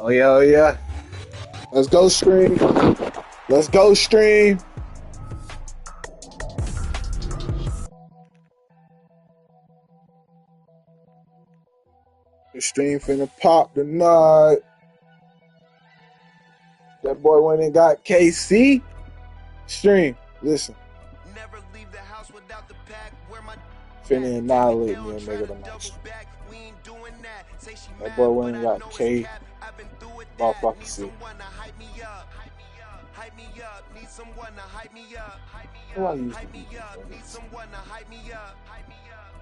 Oh yeah, oh yeah. Let's go stream. Let's go stream. The stream finna pop tonight. That boy went and got KC. Stream. Listen. Never leave the house without the pack. Where my Finna annihilate me a nigga tonight. That boy went and got K. Motherfucker C. Hype me up, need someone to hype me up. Why you Hype me up, need someone to hype me up.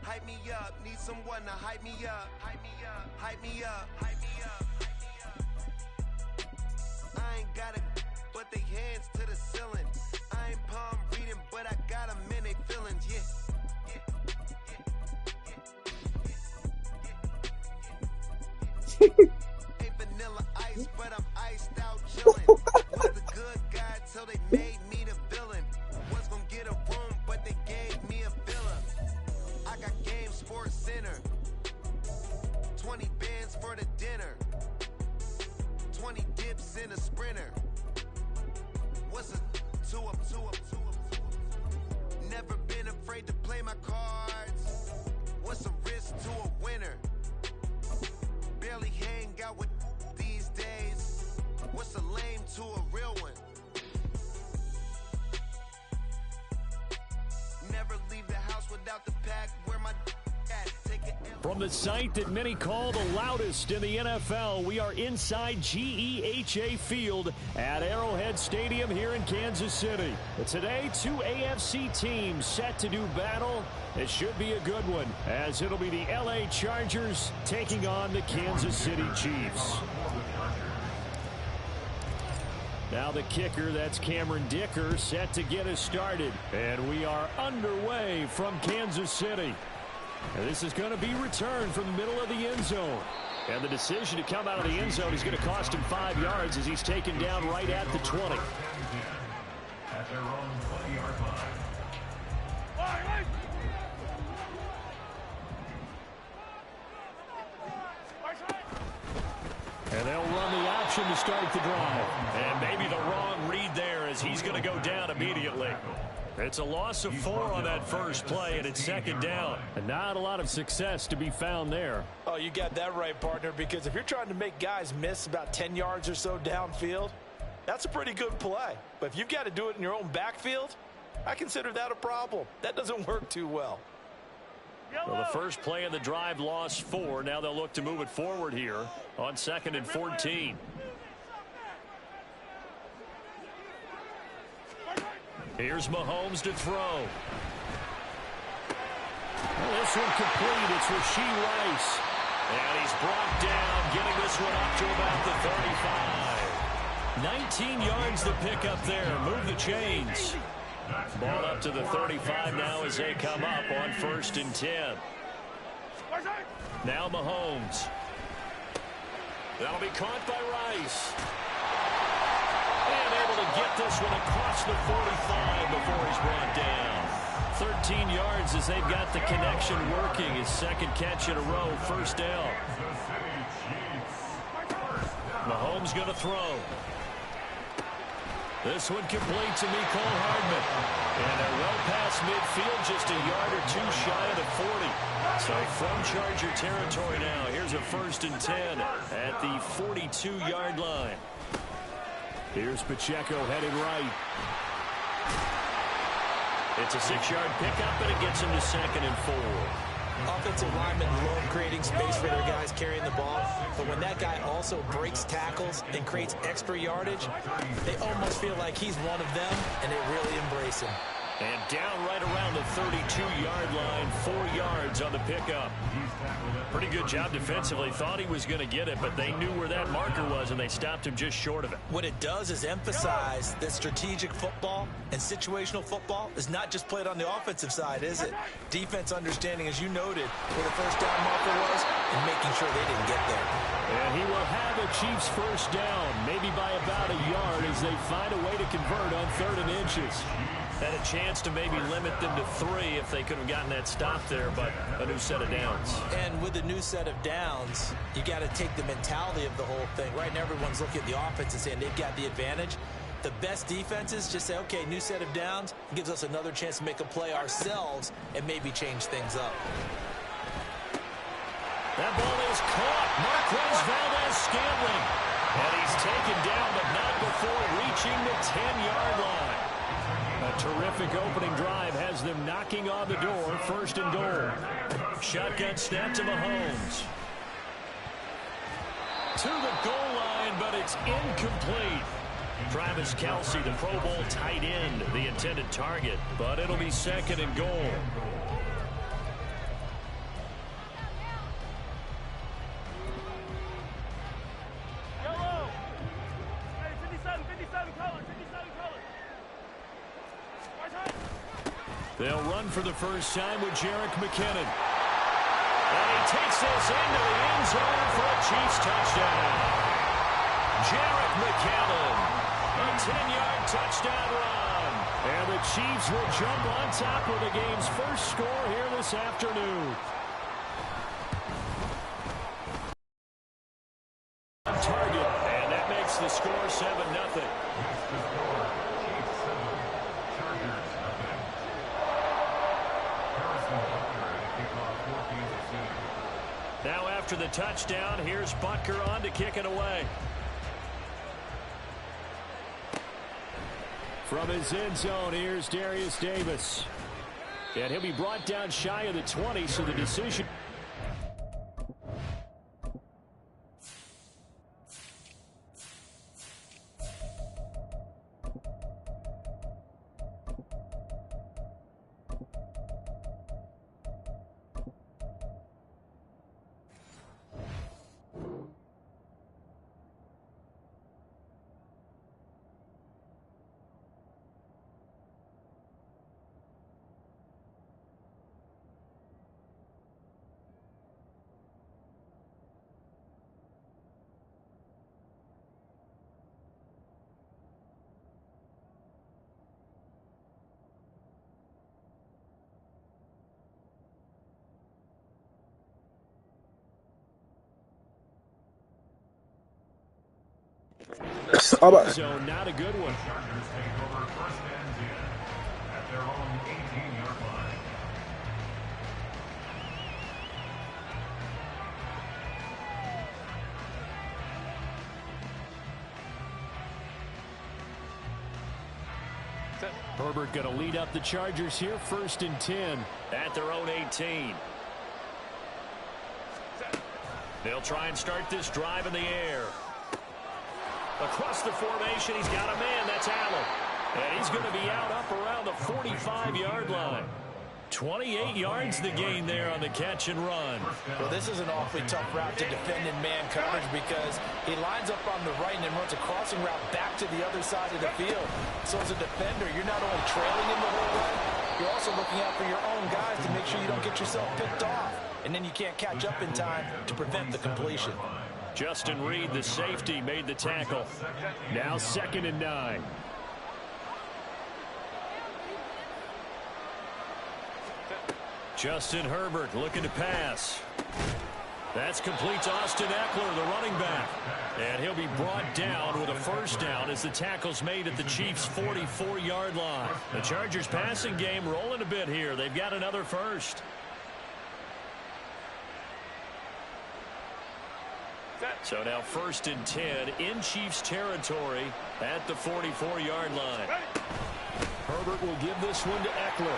Hype me up, need someone to hype me up. Hype me up, hype me up, hype me up. I ain't got it, but they hands to the ceiling. I ain't palm reading, but I got them in they feelings, yeah. Ain't vanilla ice, but I'm iced out chillin'. Was the good guy till they made me the villain. Was gonna get a room, but they gave me a villa. I got Game Sports Center. 20 bands for the dinner. 20 dips in a sprinter. What's a 2 up, 2 up, 2 up, 2 up? Never been afraid to play my cards. What's a risk to a winner? Barely hang out with these days. What's a lame to a real one? Never leave the house without the pack. Where my at? Take it from the site that many call the loudest in the NFL, we are inside GEHA Field at Arrowhead Stadium here in Kansas City. But today, two AFC teams set to do battle. It should be a good one, as it'll be the LA Chargers taking on the Kansas City Chiefs. Now the kicker, that's Cameron Dicker, set to get us started. And we are underway from Kansas City. And this is going to be returned from the middle of the end zone. And the decision to come out of the end zone is going to cost him 5 yards as he's taken down right at the 20. At their own 20-yard line. And they'll run the option to start the drive. And maybe the wrong read there as he's going to go down immediately. It's a loss of 4 on that first play, and it's second down. And not a lot of success to be found there. Oh, you got that right, partner, because if you're trying to make guys miss about 10 yards or so downfield, that's a pretty good play. But if you've got to do it in your own backfield, I consider that a problem. That doesn't work too well. Well, the first play of the drive lost 4. Now they'll look to move it forward here on 2nd and 14. Here's Mahomes to throw. Well, this one complete. It's Rashee Rice. And he's brought down, getting this one up to about the 35. 19 yards to pick up there. Move the chains. Ball up to the 35 now as they come up on 1st and 10. Now Mahomes. That'll be caught by Rice. And able to get this one across the 45 before he's brought down. 13 yards as they've got the connection working. His second catch in a row, 1st down. Mahomes going to throw. This one complete to Mecole Hardman. And they're well past midfield, just a yard or 2 shy of the 40. So from Charger territory now, here's a 1st and 10 at the 42-yard line. Here's Pacheco heading right. It's a 6-yard pickup, and it gets him to 2nd and 4. Offensive linemen love creating space for their guys carrying the ball, but when that guy also breaks tackles and creates extra yardage, they almost feel like he's one of them, and they really embrace him. And down right around the 32-yard line, 4 yards on the pickup. Pretty good job defensively. Thought he was going to get it, but they knew where that marker was, and they stopped him just short of it. What it does is emphasize that strategic football and situational football is not just played on the offensive side, is it? Defense understanding, as you noted, where the 1st down marker was and making sure they didn't get there. And he will have a Chiefs 1st down, maybe by about a yard as they find a way to convert on 3rd and inches. Had a chance to maybe limit them to 3 if they could have gotten that stop there, but a new set of downs. And with the new set of downs, you got to take the mentality of the whole thing. Right now, everyone's looking at the offense and saying they've got the advantage. The best defenses just say, okay, new set of downs. It gives us another chance to make a play ourselves and maybe change things up. That ball is caught. Marquez Valdes-Scantling. And he's taken down, but not before reaching the 10-yard line. A terrific opening drive has them knocking on the door, 1st and goal. Shotgun snap to Mahomes. To the goal line, but it's incomplete. Travis Kelce, the Pro Bowl tight end, the intended target, but it'll be 2nd and goal. They'll run for the first time with Jerick McKinnon. And he takes this into the end zone for a Chiefs touchdown. Jerick McKinnon, a 10-yard touchdown run. And the Chiefs will jump on top of the game's first score here this afternoon. Target, and that makes the score 7-0. Now after the touchdown, here's Butker on to kick it away. From his end zone, here's Darius Davis. And he'll be brought down shy of the 20, so the decision... Zone, not a good one. Chargers take over 1st and 10 at their own 18-yard line. Herbert going to lead up the Chargers here, 1st and 10 at their own 18. They'll try and start this drive in the air. Across the formation, he's got a man. That's Allen. And he's going to be out up around the 45-yard line. 28 yards the gain there on the catch and run. Well, this is an awfully tough route to defend in man coverage because he lines up on the right and then runs a crossing route back to the other side of the field. So as a defender, you're not only trailing him the whole way, you're also looking out for your own guys to make sure you don't get yourself picked off. And then you can't catch up in time to prevent the completion. Justin Reed, the safety, made the tackle. Now 2nd and 9. Justin Herbert looking to pass. That's complete to Austin Eckler, the running back. And he'll be brought down with a 1st down as the tackle's made at the Chiefs' 44-yard line. The Chargers passing game rolling a bit here. They've got another 1st. So now 1st and 10 in Chiefs territory at the 44-yard line. Herbert will give this one to Eckler.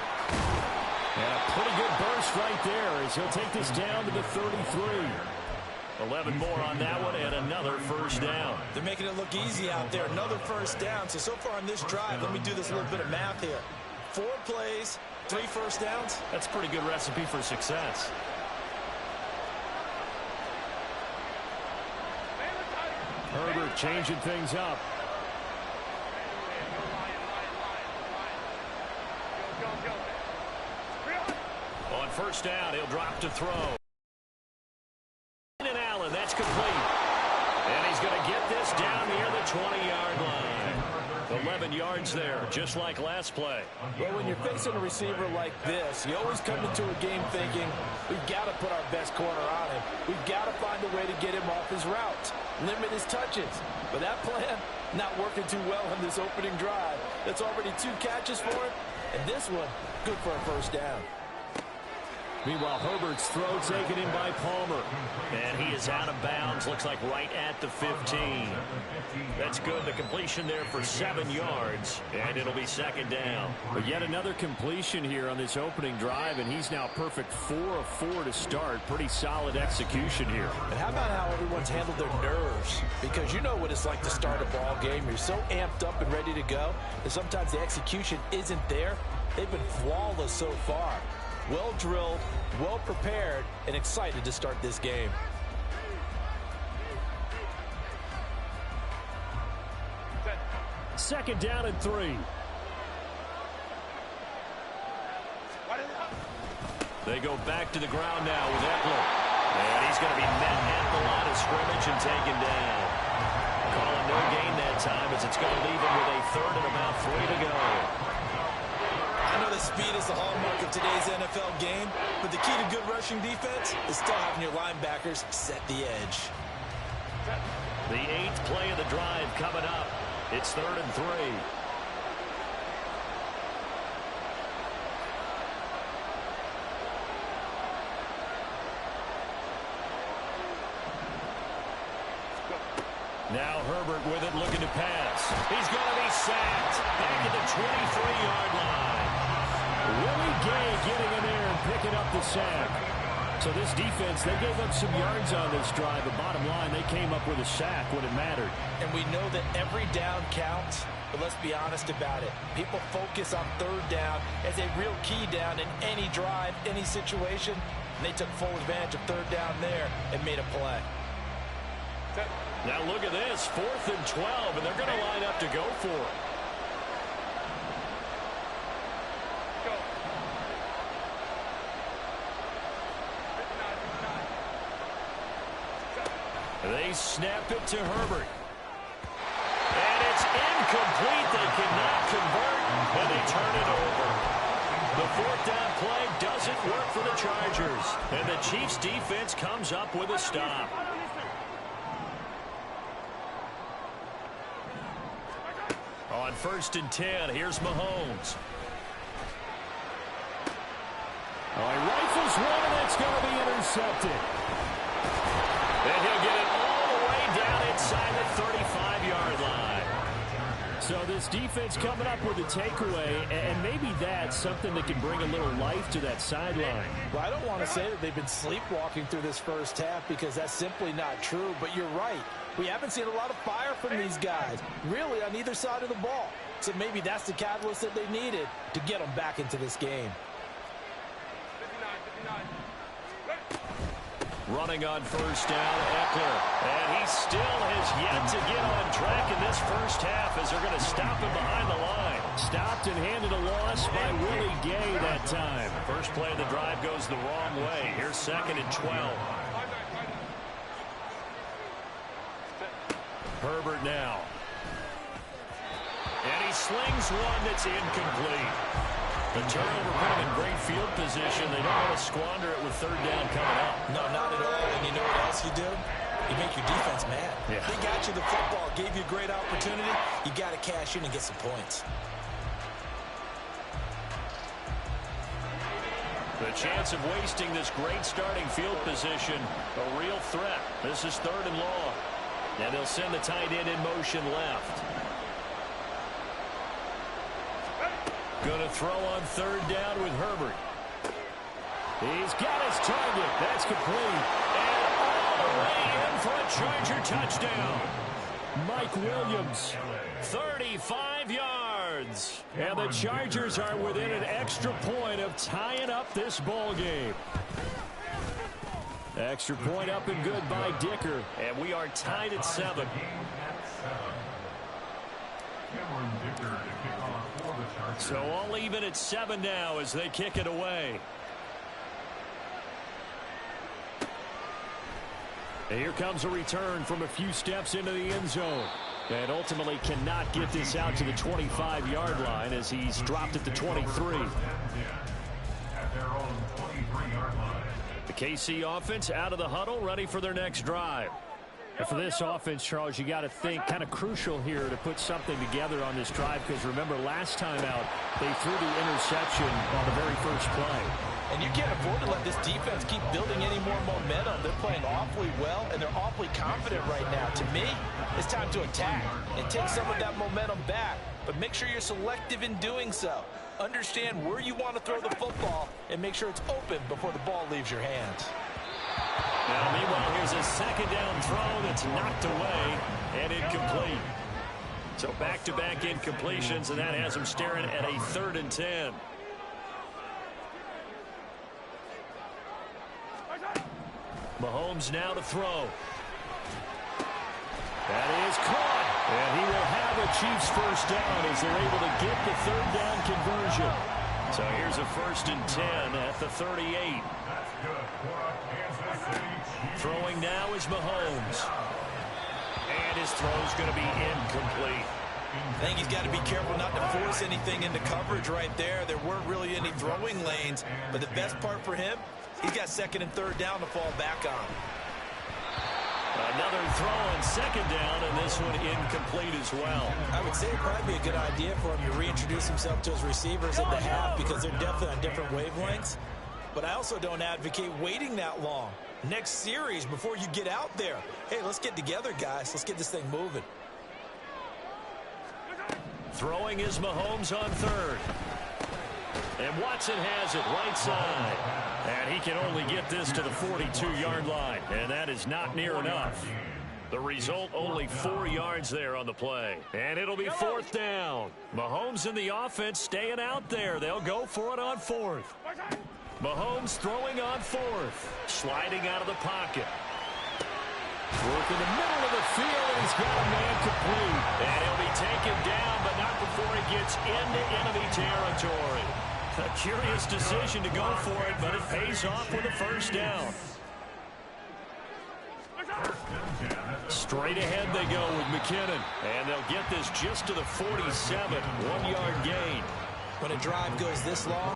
And a pretty good burst right there as he'll take this down to the 33. 11 more on that one and another 1st down. They're making it look easy out there. Another 1st down. So far on this drive, let me do this little bit of math here. 4 plays, 3 1st downs. That's a pretty good recipe for success. Herbert changing things up. On 1st down, he'll drop to throw. And Allen, that's complete. And he's going to get this down near the 20-yard line. 11 yards there. just like last play. Well, when you're facing a receiver like this, you always come into a game thinking, we've got to put our best corner on him. We've got to find a way to get him off his route, limit his touches. But that plan, not working too well on this opening drive. That's already 2 catches for him, and this one, good for a first down. Meanwhile, Herbert's throw taken in by Palmer. And he is out of bounds, looks like right at the 15. That's good. The completion there for 7 yards, and it'll be second down. But yet another completion here on this opening drive, and he's now perfect 4 of 4 to start. Pretty solid execution here. And how about how everyone's handled their nerves? Because you know what it's like to start a ball game. You're so amped up and ready to go, and sometimes the execution isn't there. They've been flawless so far. Well drilled, well prepared, and excited to start this game. Second down and 3. They go back to the ground now with Eckler. And he's going to be met at the line of scrimmage and taken down. Calling no gain that time as it's going to leave him with a third and about 3 to go. I know that speed is the hallmark of today's NFL game, but the key to good rushing defense is still having your linebackers set the edge. The 8th play of the drive coming up. It's 3rd and 3. Now Herbert with it, looking to pass. He's going to be sacked back at the 23-yard line. Willie Gay getting in there and picking up the sack. So this defense, they gave up some yards on this drive, but bottom line, they came up with a sack when it mattered. And we know that every down counts, but let's be honest about it. People focus on 3rd down as a real key down in any drive, any situation. And they took full advantage of 3rd down there and made a play. Now look at this, 4th and 12, and they're going to line up to go for it. They snap it to Herbert. And it's incomplete. They cannot convert, and they turn it over. The 4th down play doesn't work for the Chargers. And the Chiefs' defense comes up with a stop. On 1st and 10, here's Mahomes. Oh, he rifles one, and that's going to be intercepted. And he'll get it all the way down inside the 35-yard line. So this defense coming up with a takeaway, and maybe that's something that can bring a little life to that sideline. Well, I don't want to say that they've been sleepwalking through this first half because that's simply not true, but you're right. We haven't seen a lot of fire from these guys, really, on either side of the ball. So maybe that's the catalyst that they needed to get them back into this game. Running on 1st down, Eckler. And he still has yet to get on track in this first half as they're going to stop him behind the line. Stopped and handed a loss by Willie Gay that time. First play of the drive goes the wrong way. Here's 2nd and 12. Herbert now. And he slings one that's incomplete. The turnover put him in great field position. They don't want to squander it with 3rd down coming up. No, not at all. And you know what else you do? You make your defense mad. Yeah. They got you the football, gave you a great opportunity. You got to cash in and get some points. The chance of wasting this great starting field position, a real threat. This is 3rd and long. And they'll send the tight end in motion left. Going to throw on 3rd down with Herbert. He's got his target. That's complete. And all the way in for a Charger touchdown. Mike Williams, 35 yards. And the Chargers are within an extra point of tying up this ball game. Extra point up and good by Dicker. And we are tied at 7. So all even at 7 now as they kick it away. And here comes a return from a few steps into the end zone. And ultimately cannot get this out to the 25-yard line as he's dropped at the 23. At their own 23-yard line. The KC offense out of the huddle, ready for their next drive. And for this offense, Charles, you got to think kind of crucial here to put something together on this drive, because remember last time out they threw the interception on the very first play. And you can't afford to let this defense keep building any more momentum. They're playing awfully well, and they're awfully confident right now. To me, it's time to attack and take some of that momentum back. But make sure you're selective in doing so. Understand where you want to throw the football and make sure it's open before the ball leaves your hands. Now, meanwhile, here's a second down throw that's knocked away and incomplete. So back-to-back incompletions, and that has him staring at a 3rd and 10. Mahomes now to throw. That is caught. And he will have a Chiefs first down as they're able to get the 3rd down conversion. So here's a 1st and 10 at the 38. That's good for a Kansas City Chiefs. Throwing now is Mahomes. And his throw's going to be incomplete. I think he's got to be careful not to force anything into coverage right there. There weren't really any throwing lanes, but the best part for him, he's got 2nd and 3rd down to fall back on. Another throw on 2nd down, and this one incomplete as well. I would say it'd probably be a good idea for him to reintroduce himself to his receivers at the half, because they're definitely on different wavelengths. But I also don't advocate waiting that long. Next series, before you get out there, hey, let's get together, guys. Let's get this thing moving. Throwing is Mahomes on 3rd. And Watson has it right side. And he can only get this to the 42-yard line. And that is not near enough. The result, only 4 yards there on the play. And it'll be 4th down. Mahomes and the offense staying out there. They'll go for it on 4th. Mahomes throwing on 4th. Sliding out of the pocket. Work in the middle of the field, and he's got a man complete. And he'll be taken down, but not before he gets into enemy territory. A curious decision to go for it, but it pays off with a 1st down. Straight ahead they go with McKinnon. And they'll get this just to the 47. 1-yard gain. When a drive goes this long,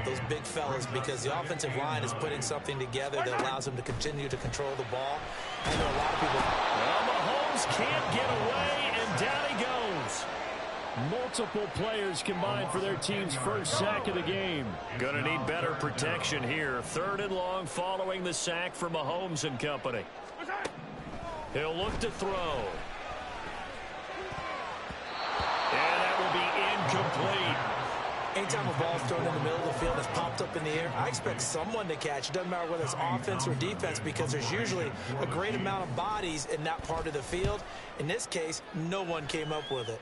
those big fellas, because the offensive line is putting something together that allows them to continue to control the ball. I know a lot of people. Well, Mahomes can't get away, and down he goes. Multiple players combined for their team's first sack of the game. Gonna need better protection here. 3rd and long following the sack for Mahomes and company. He'll look to throw. And that will be incomplete. Anytime a ball's thrown in the middle of the field that's popped up in the air, I expect someone to catch. It doesn't matter whether it's offense or defense, because there's usually a great amount of bodies in that part of the field. In this case, no one came up with it.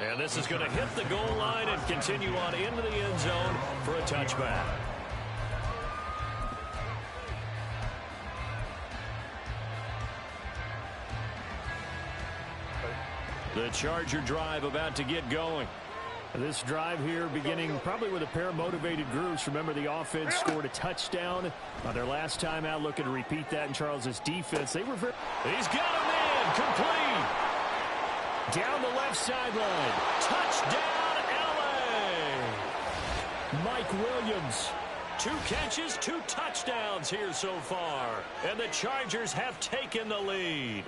And this is going to hit the goal line and continue on into the end zone for a touchback. The Charger drive about to get going. This drive here beginning probably with a pair of motivated groups. Remember, the offense scored a touchdown on their last time out. Looking to repeat that in Charles's defense. They were very... He's got a man complete. Down the left sideline. Touchdown, L.A. Mike Williams. 2 catches, 2 touchdowns here so far. And the Chargers have taken the lead.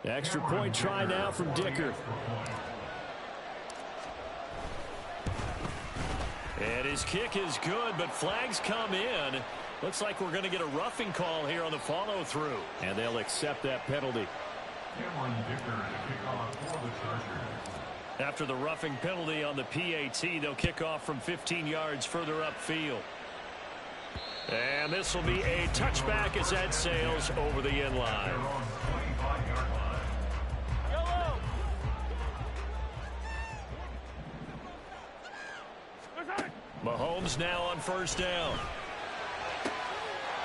Extra point try now from Dicker. And his kick is good, but flags come in. Looks like we're going to get a roughing call here on the follow-through. And they'll accept that penalty. Cameron Dicker to kick off for the Chargers. After the roughing penalty on the PAT, they'll kick off from 15 yards further upfield. And this will be a touchback as that sails over the end line. Mahomes now on 1st down.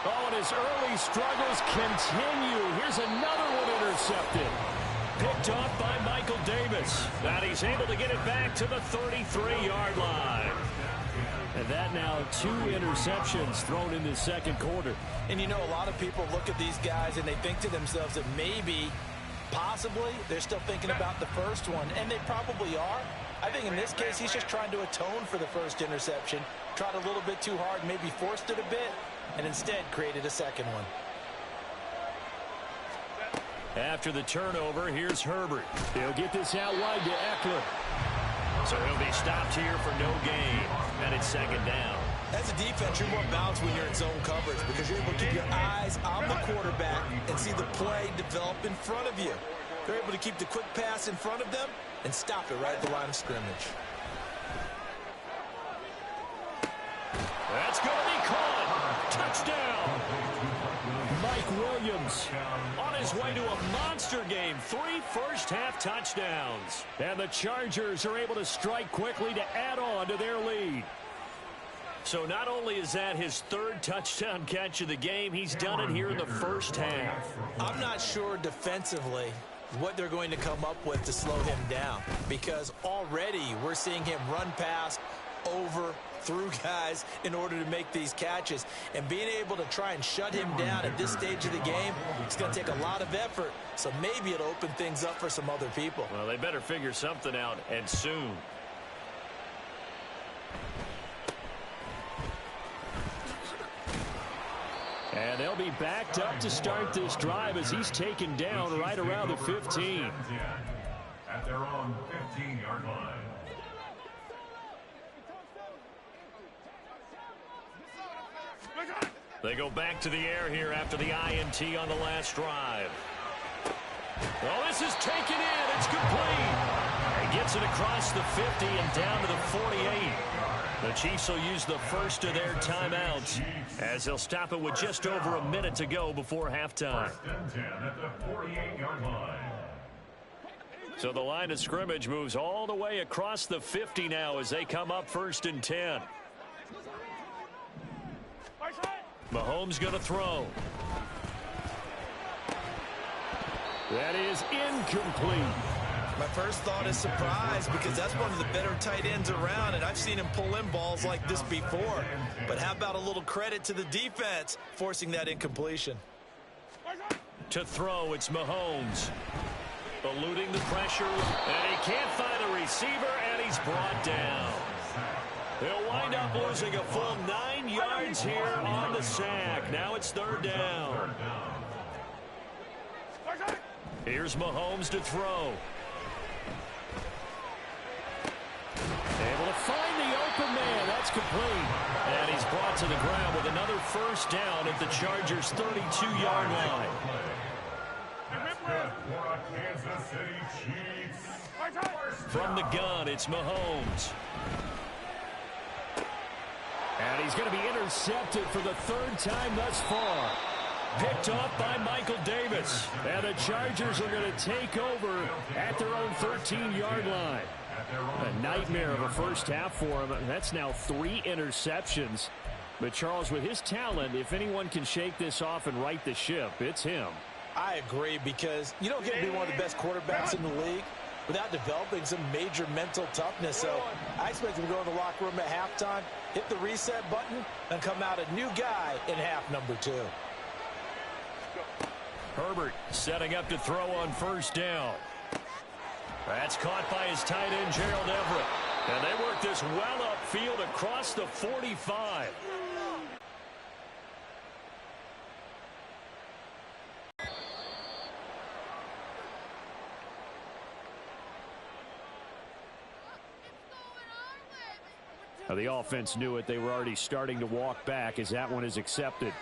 Oh, and his early struggles continue. Here's another one intercepted. Picked off by Michael Davis. And he's able to get it back to the 33-yard line. And that now 2 interceptions thrown in the second quarter. And you know, a lot of people look at these guys and they think to themselves that maybe, possibly, they're still thinking about the first one. And they probably are. I think in this case, he's just trying to atone for the first interception. Tried a little bit too hard, maybe forced it a bit, and instead created a second one. After the turnover, here's Herbert. He'll get this out wide to Eckler. So he'll be stopped here for no gain. And it's second down. As a defense, you're more balanced when you're in zone coverage because you're able to keep your eyes on the quarterback and see the play develop in front of you. They're able to keep the quick pass in front of them and stop it right at the line of scrimmage. That's going to be caught. Touchdown. Mike Williams on his way to a monster game. 3 first-half touchdowns. And the Chargers are able to strike quickly to add on to their lead. So not only is that his 3rd touchdown catch of the game, he's done it here in the first half. I'm not sure defensively what they're going to come up with to slow him down, because already we're seeing him run past, over, through guys in order to make these catches. And being able to try and shut him down at this stage of the game, it's going to take a lot of effort. So maybe it'll open things up for some other people. Well, they better figure something out, and soon. And they'll be backed up to start this drive as he's taken down right around the 15. At their own 15-yard line. They go back to the air here after the INT on the last drive. Oh, this is taken in. It's complete. He gets it across the 50 and down to the 48. The Chiefs will use the first of their timeouts as they'll stop it with just over a minute to go before halftime. 1st and 10 at the 48-yard line. So the line of scrimmage moves all the way across the 50 now as they come up 1st and 10. Mahomes going to throw. That is incomplete. My first thought is surprise, because that's one of the better tight ends around, and I've seen him pull in balls like this before. But how about a little credit to the defense forcing that incompletion? To throw, it's Mahomes. Eluding the pressure, and he can't find a receiver, and he's brought down. He'll wind up losing a full 9 yards here on the sack. Now it's 3rd down. Here's Mahomes to throw. Able to find the open man. That's complete. And he's brought to the ground with another 1st down at the Chargers' 32-yard line. From the gun, it's Mahomes. And he's going to be intercepted for the 3rd time thus far. Picked off by Michael Davis. And the Chargers are going to take over at their own 13-yard line. A nightmare of a first half for him. That's now 3 interceptions. But Charles, with his talent, if anyone can shake this off and right the ship, it's him. I agree, because you don't get to be one of the best quarterbacks in the league without developing some major mental toughness. So I expect him to go in the locker room at halftime, hit the reset button, and come out a new guy in half number 2. Herbert setting up to throw on 1st down. That's caught by his tight end, Gerald Everett. And they work this well upfield across the 45. Now the offense knew it. They were already starting to walk back as that one is accepted.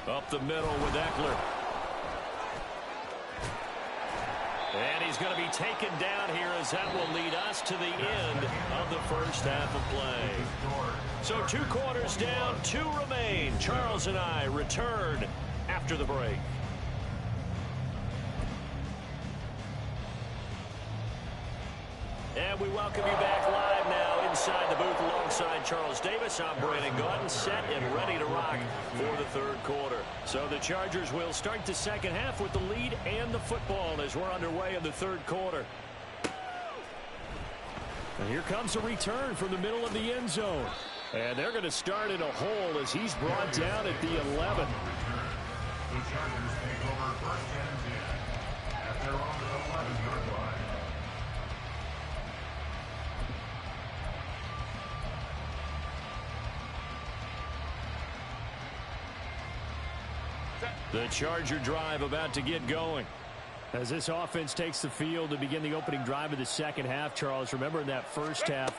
Up the middle with Eckler. And he's going to be taken down here as that will lead us to the end of the first half of play. So 2 quarters down, 2 remain. Charles and I return after the break. And we welcome you back live now inside the booth alongside Charles Davis. I'm Brandon Gaudin, set and ready to rock for the third quarter. So the Chargers will start the second half with the lead and the football as we're underway in the third quarter. And here comes a return from the middle of the end zone. And they're going to start in a hole as he's brought down at the 11. The Chargers take over first and 10 at their own 11-yard line. The Charger drive about to get going. As this offense takes the field to begin the opening drive of the second half, Charles, remember in that first half,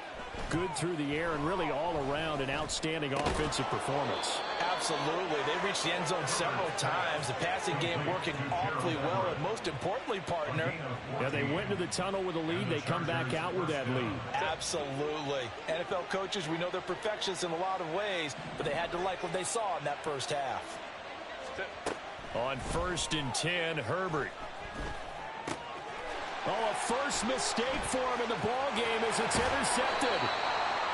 good through the air and really all around an outstanding offensive performance. Absolutely. They reached the end zone several times. The passing game working awfully well. And most importantly, partner, yeah, they went into the tunnel with a lead. They come back out with that lead. Absolutely. NFL coaches, we know they're perfectionists in a lot of ways, but they had to like what they saw in that first half. On 1st and 10, Herbert. Oh, a first mistake for him in the ball game as it's intercepted.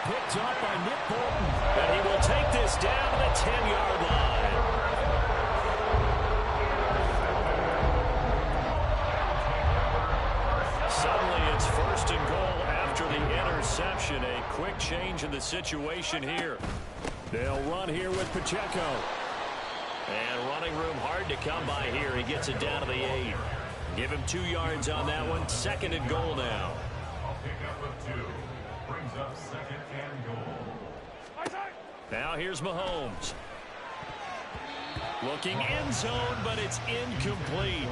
Picked up by Nick Bolton. And he will take this down to the 10-yard line. Suddenly it's 1st and goal after the interception. A quick change in the situation here. They'll run here with Pacheco. And running room hard to come by here. He gets it down to the 8. Give him 2 yards on that one. 2nd and goal now. I'll pick up with 2. Brings up 2nd and goal. Now here's Mahomes. Looking end zone, but it's incomplete.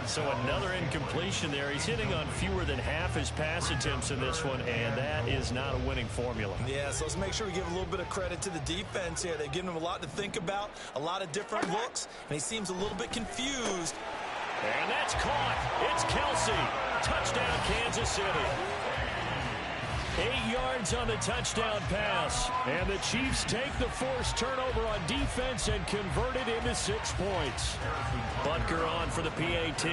So another incompletion there. He's hitting on fewer than half his pass attempts in this one, and that is not a winning formula. Yeah, so let's make sure we give a little bit of credit to the defense here. They've given him a lot to think about, a lot of different looks, and he seems a little bit confused. And that's caught. It's Kelsey. Touchdown, Kansas City. 8 yards on the touchdown pass. And the Chiefs take the forced turnover on defense and convert it into 6 points. Butker on for the PAT.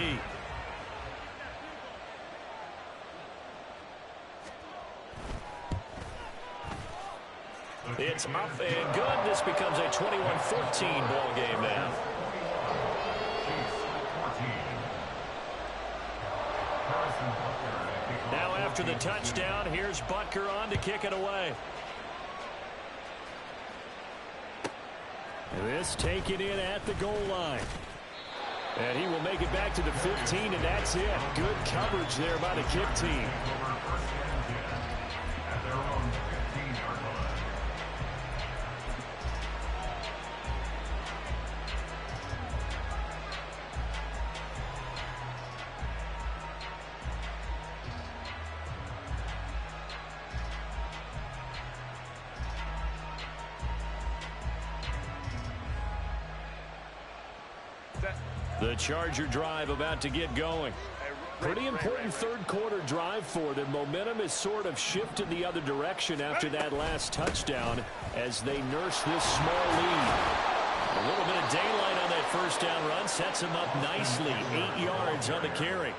It's up and good. This becomes a 21-14 ball game now. Now after the touchdown, here's Butker on to kick it away. This taken in at the goal line. And he will make it back to the 15, and that's it. Good coverage there by the kick team. At their own 15-yard line. The Charger drive about to get going. Pretty important third quarter drive for them. Momentum has sort of shifted the other direction after that last touchdown as they nurse this small lead. A little bit of daylight on that first down run sets him up nicely. 8 yards on the carry.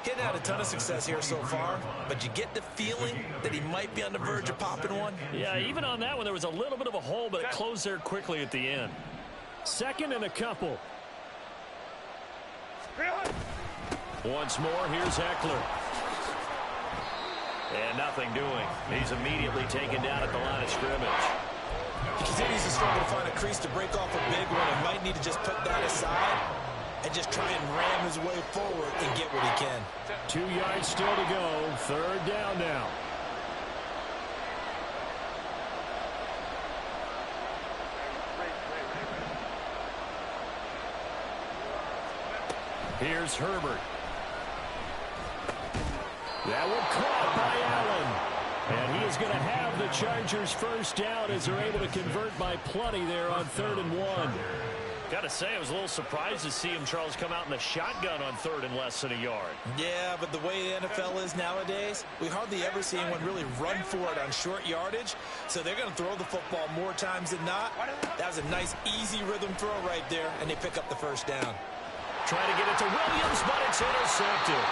He hadn't had a ton of success here so far, but you get the feeling that he might be on the verge of popping one. Yeah, even on that one, there was a little bit of a hole, but it closed there quickly at the end. 2nd and a couple. Once more, here's Eckler. And nothing doing. He's immediately taken down at the line of scrimmage. He continues to struggle to find a crease to break off a big one. He might need to just put that aside and just try and ram his way forward and get what he can. 2 yards still to go. 3rd down now. Here's Herbert. That one caught by Allen. And he is going to have the Chargers first down as they're able to convert by plenty there on 3rd and 1. Gotta say, I was a little surprised to see him, Charles, come out in the shotgun on 3rd and less than a yard. Yeah, but the way the NFL is nowadays, we hardly ever see anyone really run for it on short yardage. So they're going to throw the football more times than not. That was a nice, easy rhythm throw right there, and they pick up the first down. Trying to get it to Williams, but it's intercepted.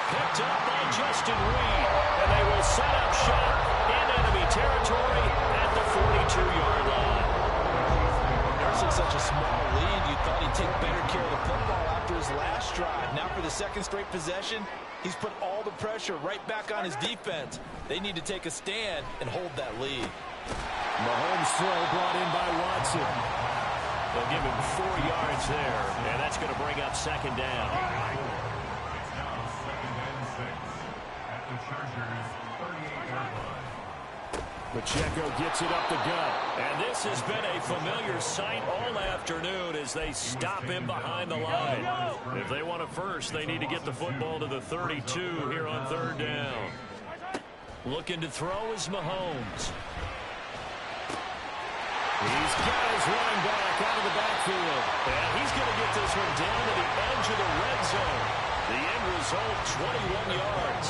Picked up by Justin Reed, and they will set up shop in enemy territory at the 42-yard line. Nursing such a small lead, you thought he'd take better care of the football after his last drive. Now for the second straight possession, he's put all the pressure right back on his defense. They need to take a stand and hold that lead. Mahomes' throw brought in by Watson. They'll give him 4 yards there, and that's going to bring up second down. It's now 2nd and 6 at the Chargers' 38-yard line. Pacheco gets it up the gut, and this has been a familiar sight all afternoon as they stop him behind the line. If they want it first, they need to get the football to the 32 here on 3rd down. Looking to throw is Mahomes. He's got his running back out of the backfield, and he's going to get this one down to the edge of the red zone. The end result, 21 yards.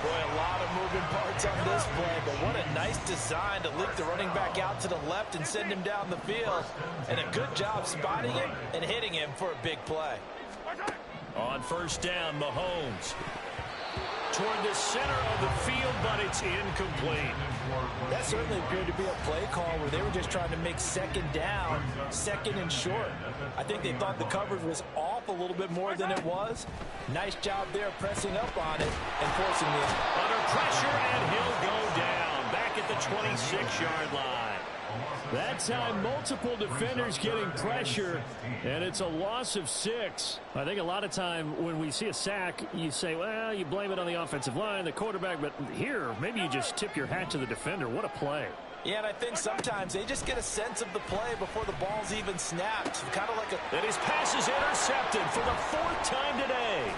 Boy, a lot of moving parts on this play, but what a nice design to leak the running back out to the left and send him down the field. And a good job spotting him and hitting him for a big play. On 1st down, Mahomes toward the center of the field, but it's incomplete. That certainly appeared to be a play call where they were just trying to make second down, second and short. I think they thought the coverage was off a little bit more than it was. Nice job there pressing up on it and forcing the under pressure, and he'll go down back at the 26-yard line. That time, multiple defenders getting pressure, and it's a loss of 6. I think a lot of time when we see a sack, you say, well, you blame it on the offensive line, the quarterback, but here, maybe you just tip your hat to the defender. What a play. Yeah, and I think sometimes they just get a sense of the play before the ball's even snapped. Kind of like a... And his pass is intercepted for the 4th time today.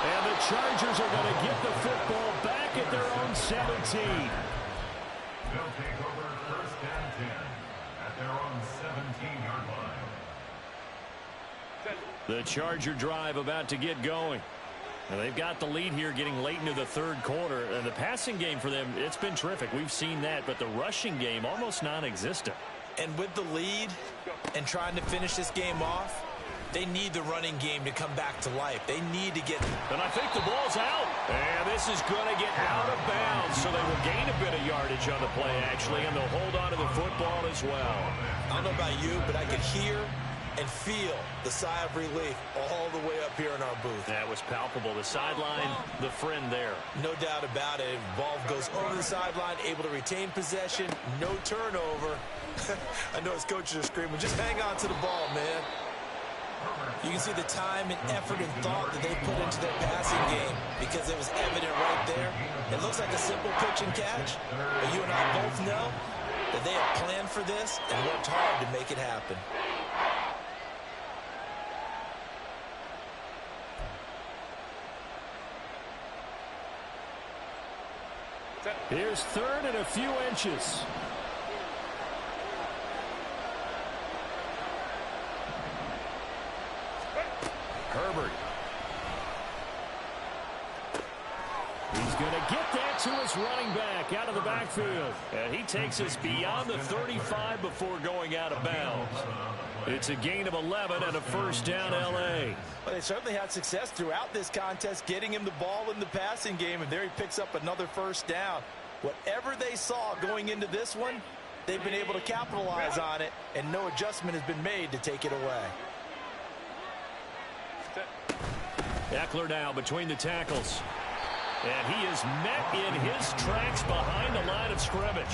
And the Chargers are going to get the football back at their own 17. They'll take over 1st and 10 at their own 17-yard line. The Charger drive about to get going. And they've got the lead here getting late into the 3rd quarter. And the passing game for them, it's been terrific. We've seen that, but the rushing game almost non-existent. And with the lead and trying to finish this game off, they need the running game to come back to life. They need to get... And I think the ball's out. And this is going to get out of bounds, so they will gain a bit of yardage on the play, actually, and they'll hold on to the football as well. I don't know about you, but I could hear and feel the sigh of relief all the way up here in our booth. That was palpable. The sideline, the friend there. No doubt about it. Ball goes over the sideline, able to retain possession, no turnover. I know his coaches are screaming, just hang on to the ball, man. You can see the time and effort and thought that they put into their passing game because it was evident right there. It looks like a simple pitch and catch, but you and I both know that they have planned for this and worked hard to make it happen. Here's 3rd and a few inches. Herbert. He's going to get that to his running back out of the backfield. And he takes us beyond the 35 before going out of bounds. It's a gain of 11 and a 1st down, L.A. Well, they certainly had success throughout this contest, getting him the ball in the passing game, and there he picks up another 1st down. Whatever they saw going into this one, they've been able to capitalize on it, and no adjustment has been made to take it away. Eckler now between the tackles. And he is met in his tracks behind the line of scrimmage.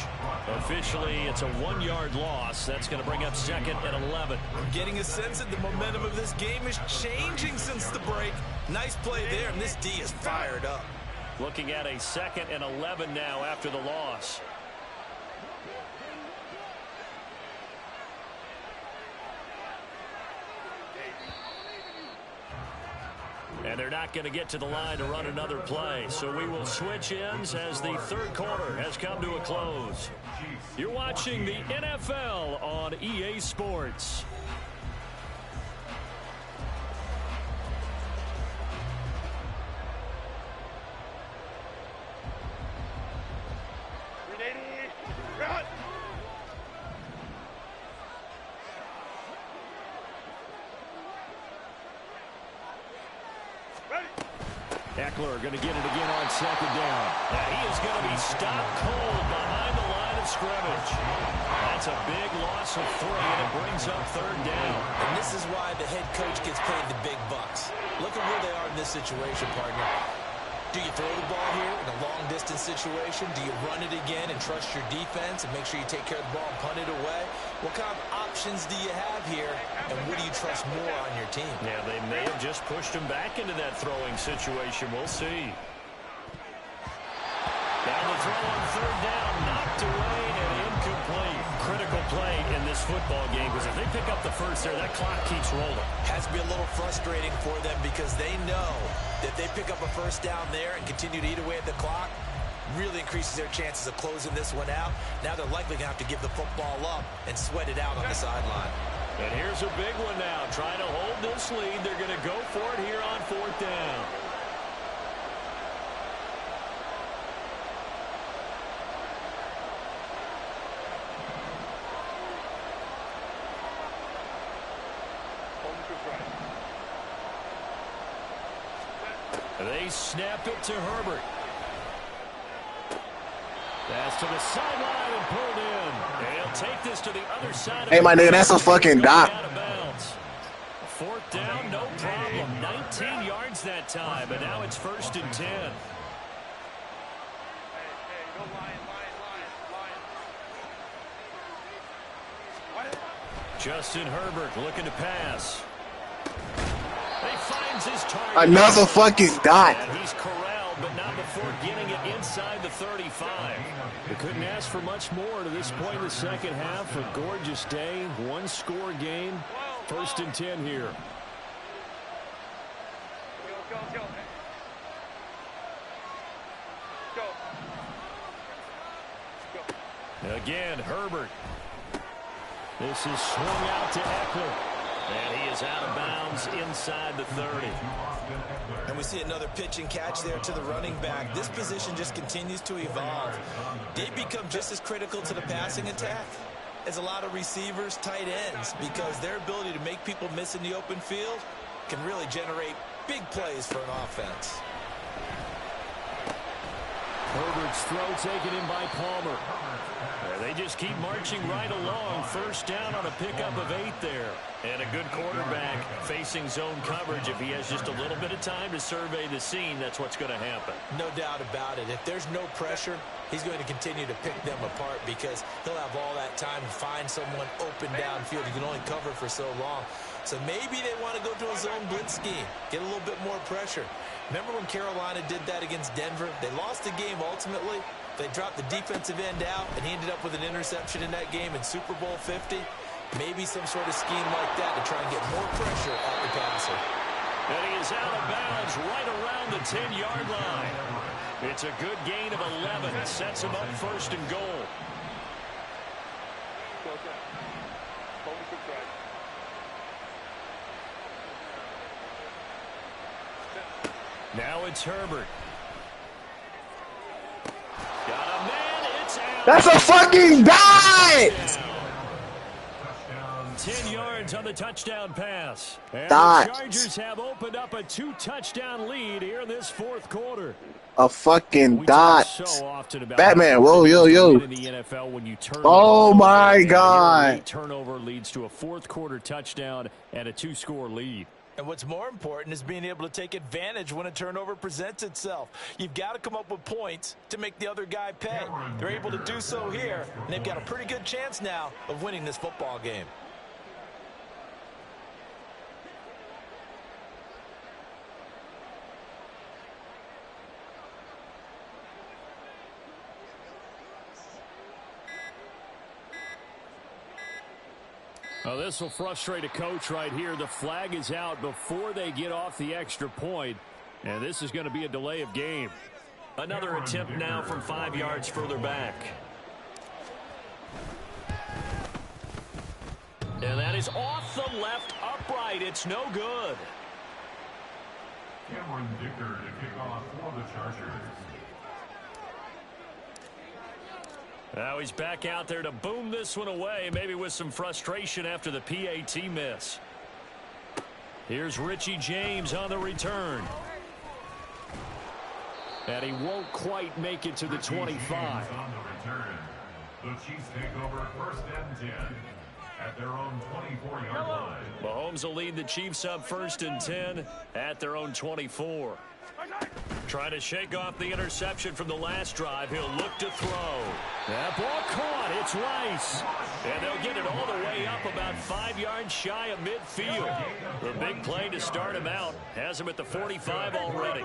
Officially, it's a 1-yard loss. That's going to bring up 2nd and 11. I'm getting a sense that the momentum of this game is changing since the break. Nice play there, and this D is fired up. Looking at a 2nd and 11 now after the loss. And they're not going to get to the line to run another play. So we will switch ends as the 3rd quarter has come to a close. You're watching the NFL on EA Sports. Eckler going to get it again on second down. And he is going to be stopped cold behind the line of scrimmage. That's a big loss of 3, and it brings up third down. And this is why the head coach gets paid the big bucks. Look at where they are in this situation, partner. Do you throw the ball here in a long-distance situation? Do you run it again and trust your defense and make sure you take care of the ball and punt it away? What kind of options do you have here, and what do you trust more on your team? Yeah, they may have just pushed him back into that throwing situation. We'll see. Down the throw on third down, knocked away and incomplete. Critical play in this football game, because if they pick up the first there, that clock keeps rolling. Has to be a little frustrating for them because they know that they pick up a first down there and continue to eat away at the clock, really increases their chances of closing this one out. Now they're likely going to have to give the football up and sweat it out on the sideline. And here's a big one now. Trying to hold this lead. They're going to go for it here on fourth down. They snap it to Herbert. Pass to the sideline and pulled in. And he'll take this to the other side. Hey, my nigga, that's a fucking dot. Fourth down, no problem. 19 yards that time, and now it's first and 10. Justin Herbert looking to pass. He finds his target. Another fucking dot. And he's corralled, but not before getting it inside the 35. We couldn't ask for much more to this point in the second half. A gorgeous day, one-score game. First and 10 here. Again, Herbert. This is swung out to Eckler. And he is out of bounds inside the 30. And we see another pitch and catch there to the running back. This position just continues to evolve. They become just as critical to the passing attack as a lot of receivers, tight ends, because their ability to make people miss in the open field can really generate big plays for an offense. Herbert's throw taken in by Palmer. They just keep marching right along. First down on a pickup of 8 there. And a good quarterback facing zone coverage. If he has just a little bit of time to survey the scene, that's what's going to happen. No doubt about it. If there's no pressure, he's going to continue to pick them apart because he'll have all that time to find someone open downfield. He can only cover for so long. So maybe they want to go to a zone blitz scheme, get a little bit more pressure. Remember when Carolina did that against Denver? They lost the game ultimately. They dropped the defensive end out, and he ended up with an interception in that game in Super Bowl 50. Maybe some sort of scheme like that to try and get more pressure at the passer. And he is out of bounds right around the 10-yard line. It's a good gain of 11. It sets him up first and goal. Now it's Herbert. Got a man, it's out. That's a fucking dot! 10 yards on the touchdown pass. And Dot. the Chargers have opened up a 2-touchdown lead here in this fourth quarter. A fucking We dot. talk so often about Batman, whoa, yo, yo. in the NFL when you turn Oh, the ball my over. God. Turnover leads to a fourth quarter touchdown and a 2-score lead. And what's more important is being able to take advantage when a turnover presents itself. You've got to come up with points to make the other guy pay. They're able to do so here, and they've got a pretty good chance now of winning this football game. Oh, this will frustrate a coach right here. The flag is out before they get off the extra point, and this is going to be a delay of game. Another attempt now from 5 yards further back. And that is off the left upright. It's no good. Cameron Dicker to kick off for the Chargers. Now he's back out there to boom this one away, maybe with some frustration after the PAT miss. Here's Richie James on the return. And he won't quite make it to the 25. On the return, the Chiefs take over 1st and 10 at their own 24-yard line. Mahomes will lead the Chiefs up 1st and 10 at their own 24. Trying to shake off the interception from the last drive. He'll look to throw. That ball caught. It's Rice. And they'll get it all the way up about 5 yards shy of midfield. The big play to start him out. Has him at the 45 already.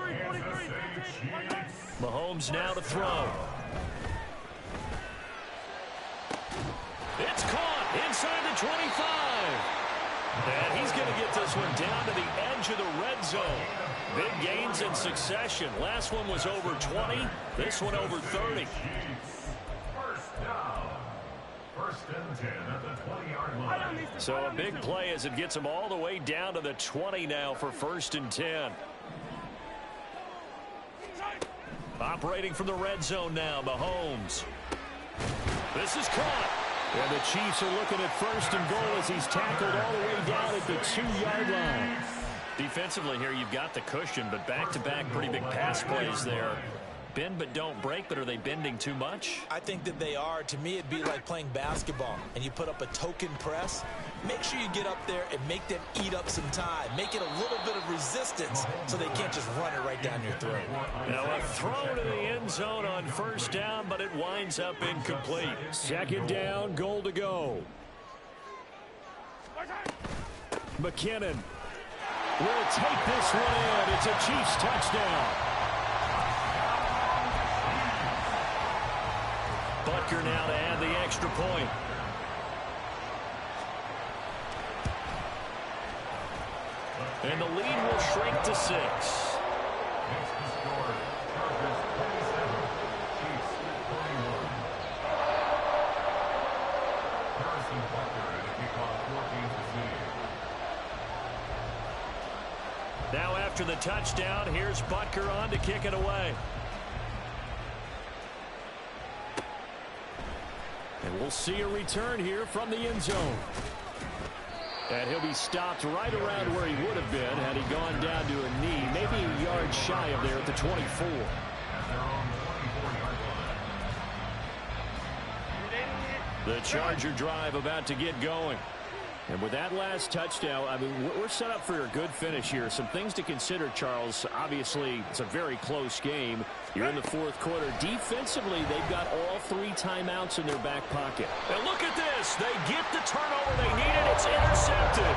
Mahomes now to throw. It's caught inside the 25. And he's going to get this one down to the edge of the red zone. Big gains in succession. Last one was over 20. This one over 30. First down. 1st and 10 at the 20-yard line. So a big play as it gets him all the way down to the 20 now for 1st and 10. Operating from the red zone now, Mahomes. This is caught. And the Chiefs are looking at 1st and goal as he's tackled all the way down at the 2-yard line. Defensively here, you've got the cushion, but back-to-back pretty big pass plays there. Bend but don't break, but are they bending too much? I think that they are. To me, it'd be like playing basketball, and you put up a token press. Make sure you get up there and make them eat up some time. Make it a little bit of resistance so they can't just run it right down your throat. Now a throw to the end zone on 1st down, but it winds up incomplete. 2nd down, goal to go. McKinnon will take this one in. It's a Chiefs touchdown. Butker now to add the extra point. And the lead will shrink to 6. Makes the score. Chargers 27, Chiefs 21. Harrison Butker at a kickoff 14 to 0. Now after the touchdown, here's Butker on to kick it away. And we'll see a return here from the end zone. And he'll be stopped right around where he would have been had he gone down to a knee, maybe a yard shy of there at the 24. The Charger drive about to get going. And with that last touchdown, I mean, we're set up for a good finish here. Some things to consider, Charles. Obviously, it's a very close game. You're in the 4th quarter. Defensively, they've got all 3 timeouts in their back pocket. And look at this. They get the turnover they needed. It's intercepted.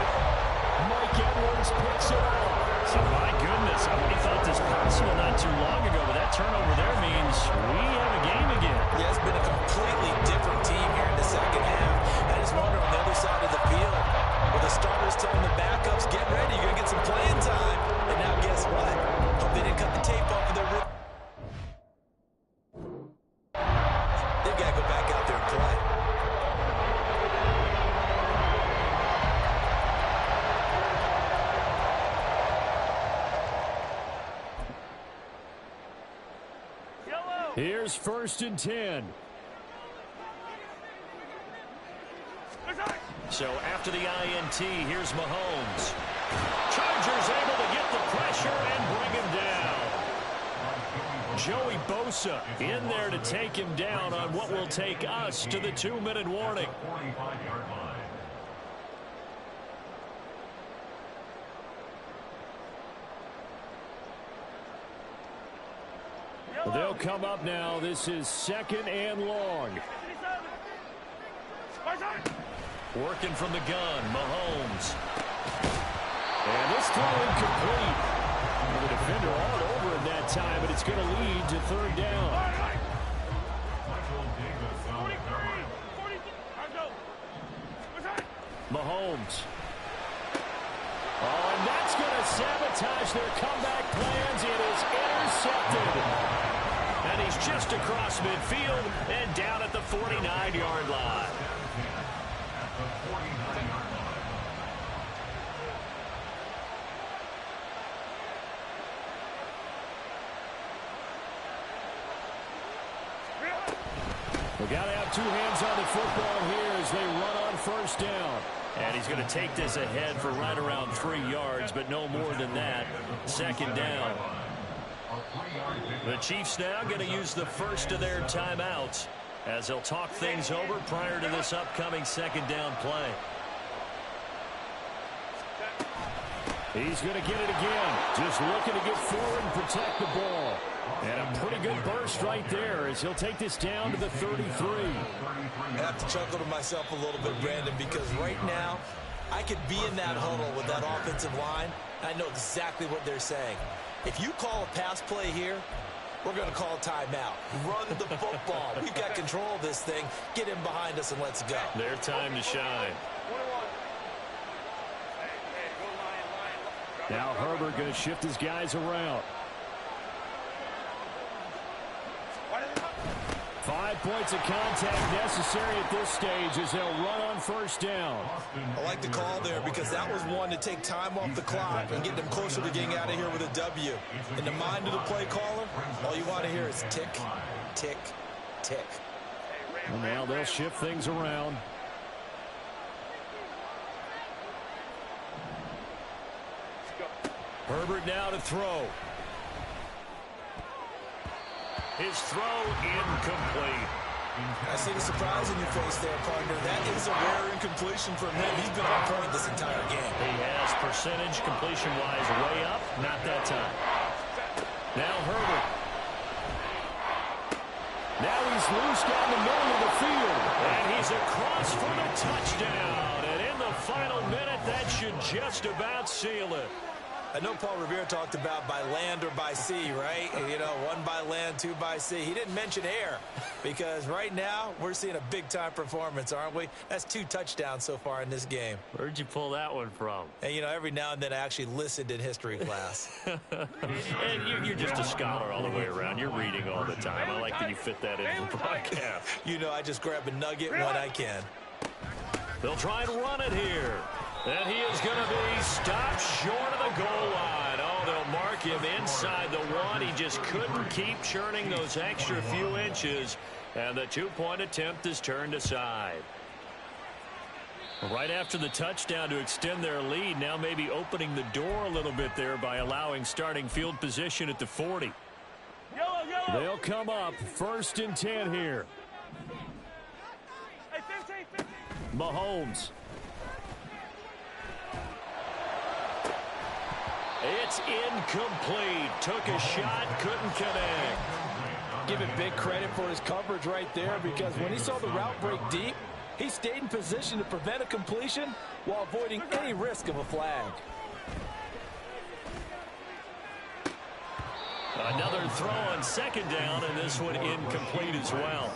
Mike Edwards picks it up. So, my goodness, I wouldn't have thought this possible not too long ago, but that turnover there means we have a game again. Yeah, it's been a completely different team here in the 2nd half. I just wonder on the other side of the field, with the starters telling the backups, get ready, you're going to get some playing time. And now guess what? Hope they didn't cut the tape off of their rib. They've got to go back out there and play. Here's 1st and 10. So after the INT, here's Mahomes. Chargers able to get the pressure and bring him down. Joey Bosa in there to take him down on what will take us to the 2-minute warning. 45-yard line. They'll come up now. This is 2nd and long. Working from the gun, Mahomes. And this throw incomplete. The defender all over him that time, but it's going to lead to 3rd down. Mahomes. Oh, and that's going to sabotage their comeback plans. It is intercepted. And he's just across midfield and down at the 49-yard line. We've got to have 2 hands on the football here as they run on 1st down. And he's going to take this ahead for right around 3 yards, but no more than that. 2nd down. The Chiefs now going to use the first of their timeouts as they'll talk things over prior to this upcoming second down play. He's going to get it again. Just looking to get forward and protect the ball. And a pretty good burst right there as he'll take this down to the 33. I have to chuckle to myself a little bit, Brandon, because right now I could be in that huddle with that offensive line. I know exactly what they're saying. If you call a pass play here, we're going to call a timeout. Run the football. We've got control of this thing. Get him behind us and let's go. Their time to shine. Now Herbert going to shift his guys around. 5 points of contact necessary at this stage as they'll run on first down. I like the call there because that was one to take time off the clock and get them closer to getting out of here with a W. In the mind of the play caller, all you want to hear is tick, tick, tick. And now they'll shift things around. Herbert now to throw. His throw incomplete. I see the surprise in your face there, partner. That is a rare incompletion from him. He's been on point this entire game. He has percentage completion-wise way up. Not that time. Now Herbert. Now he's loose down the middle of the field. And he's across for the touchdown. And in the final minute, that should just about seal it. I know Paul Revere talked about by land or by sea, right? You know, 1 by land, 2 by sea. He didn't mention air because right now we're seeing a big-time performance, aren't we? That's 2 touchdowns so far in this game. Where'd you pull that one from? And, you know, every now and then I actually listened in history class. And you're just a scholar all the way around. You're reading all the time. I like that you fit that into the broadcast. You know, I just grab a nugget when I can. They'll try and run it here. And he is going to be stopped short of the goal line. Oh, they'll mark him inside the 1. He just couldn't keep churning those extra few inches. And the 2-point attempt is turned aside. Right after the touchdown to extend their lead, now maybe opening the door a little bit there by allowing starting field position at the 40. They'll come up 1st and 10 here. Mahomes. It's incomplete. Took a shot, couldn't connect. Give it big credit for his coverage right there because when he saw the route break deep, he stayed in position to prevent a completion while avoiding any risk of a flag. Another throw on 2nd down, and this one incomplete as well.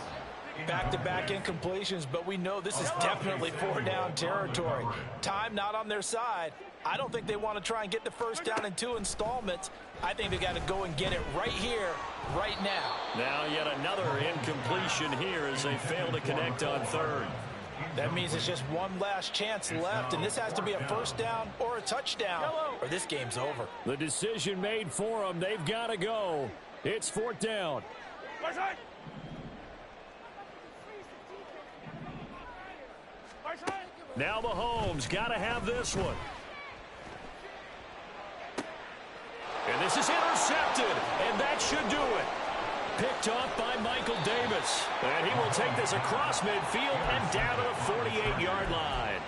Back-to-back incompletions, but we know this is definitely 4-down territory. Time not on their side. I don't think they want to try and get the first down in 2 installments. I think they got to go and get it right here, right now. Now yet another incompletion here as they fail to connect on 3rd. That means it's just one last chance left, and this has to be a first down or a touchdown, or this game's over. The decision made for them. They've got to go. It's 4th down. Now Mahomes got to have this one. And this is intercepted, and that should do it. Picked off by Michael Davis. And he will take this across midfield and down to the 48-yard line.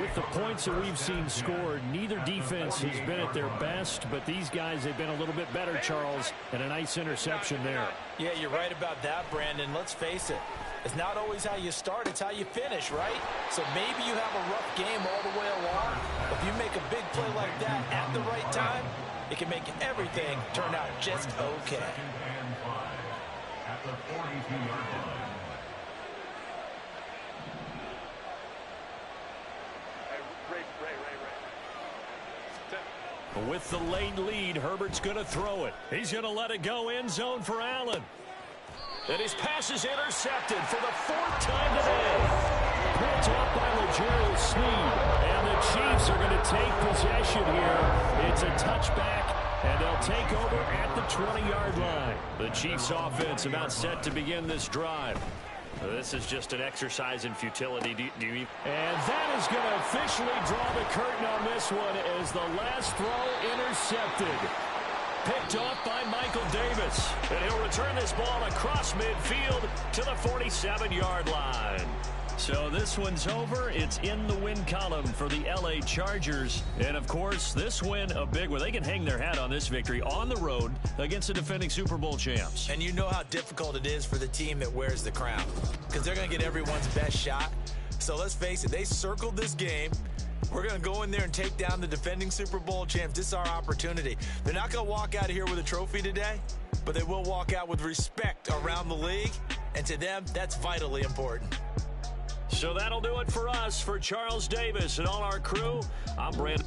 With the points that we've seen scored, neither defense has been at their best, but these guys have been a little bit better, Charles, and a nice interception there. Yeah, you're right about that, Brandon. Let's face it. It's not always how you start, it's how you finish, right? So maybe you have a rough game all the way along, but if you make a big play like that at the right time, it can make everything turn out just okay. At the 42-yard line. With the late lead, Herbert's going to throw it. He's going to let it go end zone for Allen. And his pass is intercepted for the 4th time today. Picked up by L'Jarius Sneed. And the Chiefs are going to take possession here. It's a touchback, and they'll take over at the 20-yard line. The Chiefs offense about set to begin this drive. This is just an exercise in futility. And that is going to officially draw the curtain on this one as the last throw intercepted. picked off by Michael Davis. And he'll return this ball across midfield to the 47-yard line. So this one's over. It's in the win column for the LA Chargers. And, of course, this win a big one. They can hang their hat on this victory on the road against the defending Super Bowl champs. And you know how difficult it is for the team that wears the crown, because they're going to get everyone's best shot. So let's face it, they circled this game. We're going to go in there and take down the defending Super Bowl champs. This is our opportunity. They're not going to walk out of here with a trophy today, but they will walk out with respect around the league. And to them, that's vitally important. So that'll do it for us. For Charles Davis and all our crew, I'm Brandon.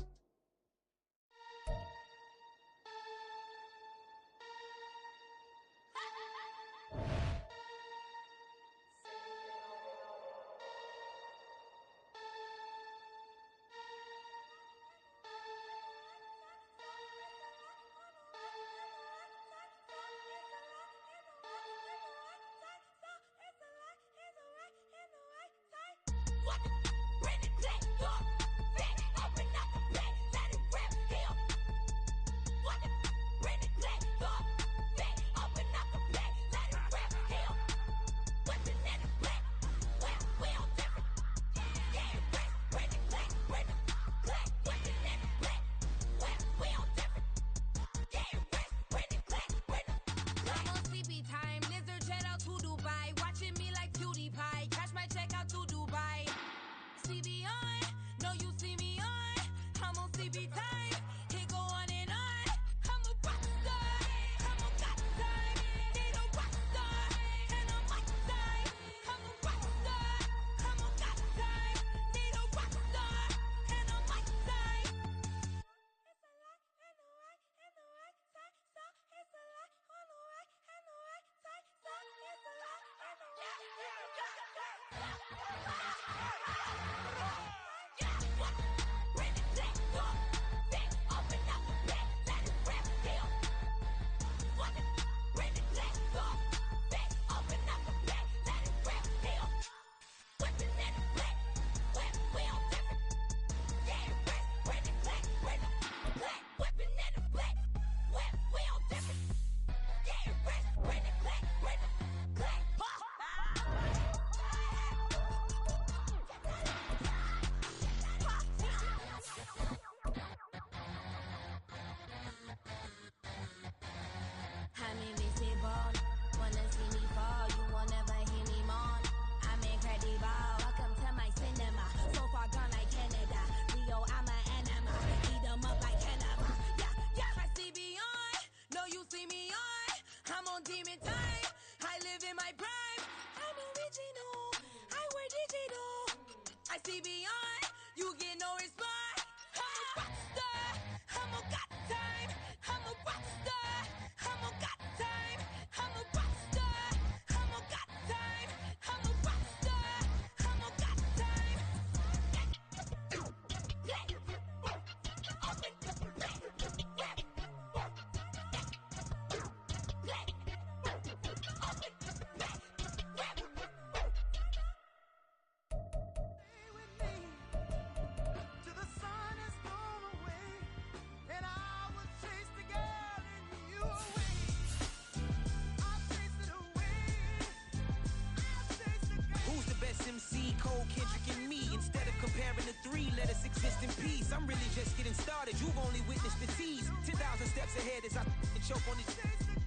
MC, Cole, Kendrick, and me. Instead of comparing the three, let us exist in peace. I'm really just getting started. You've only witnessed the tease. 10,000 steps ahead as I choke on it.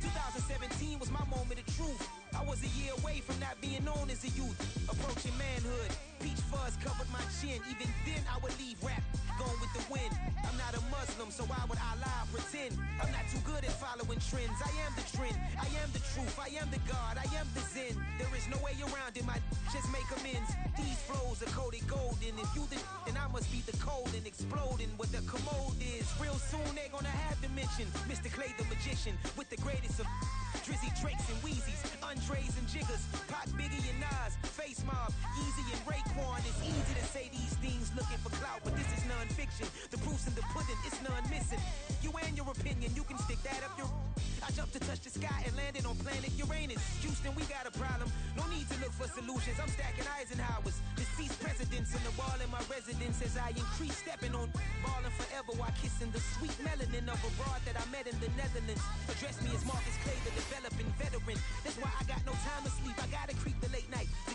2017 was my moment of truth. I was a year away from not being known as a youth. Approaching manhood. Peach fuzz covered my chin. Even then, I would leave rap going with the wind. I'm not a Muslim, so why would I lie or pretend? I'm not too good at following trends. I am the trend. I am the truth. I am the God. I am the Zen. There is no way around it. My just make amends. These flows are coated golden. If you then I must be the cold and exploding what the commode is. Real soon they're gonna have to mention Mr. Clay the magician with the greatest of Drizzy, Drakes, and Wheezies, Andres and Jiggers, Pac, Biggie, and Nas, Face Mob, Yeezy, and Raekwon. It's easy to say these things looking for clout, but this is non-fiction. The proof's in the pudding, it's none missing. You and your opinion, you can stick that up your... I jumped to touch the sky and landed on planet Uranus. Houston, we got a problem. No need to look for solutions. I'm stacking Eisenhowers. Deceased presidents in the wall in my residence. as I increase stepping on, balling forever while kissing the sweet melanin of a broad that I met in the Netherlands. Address me as Marcus Clay, the developing veteran. That's why I got no time to sleep. I gotta creep the late night to get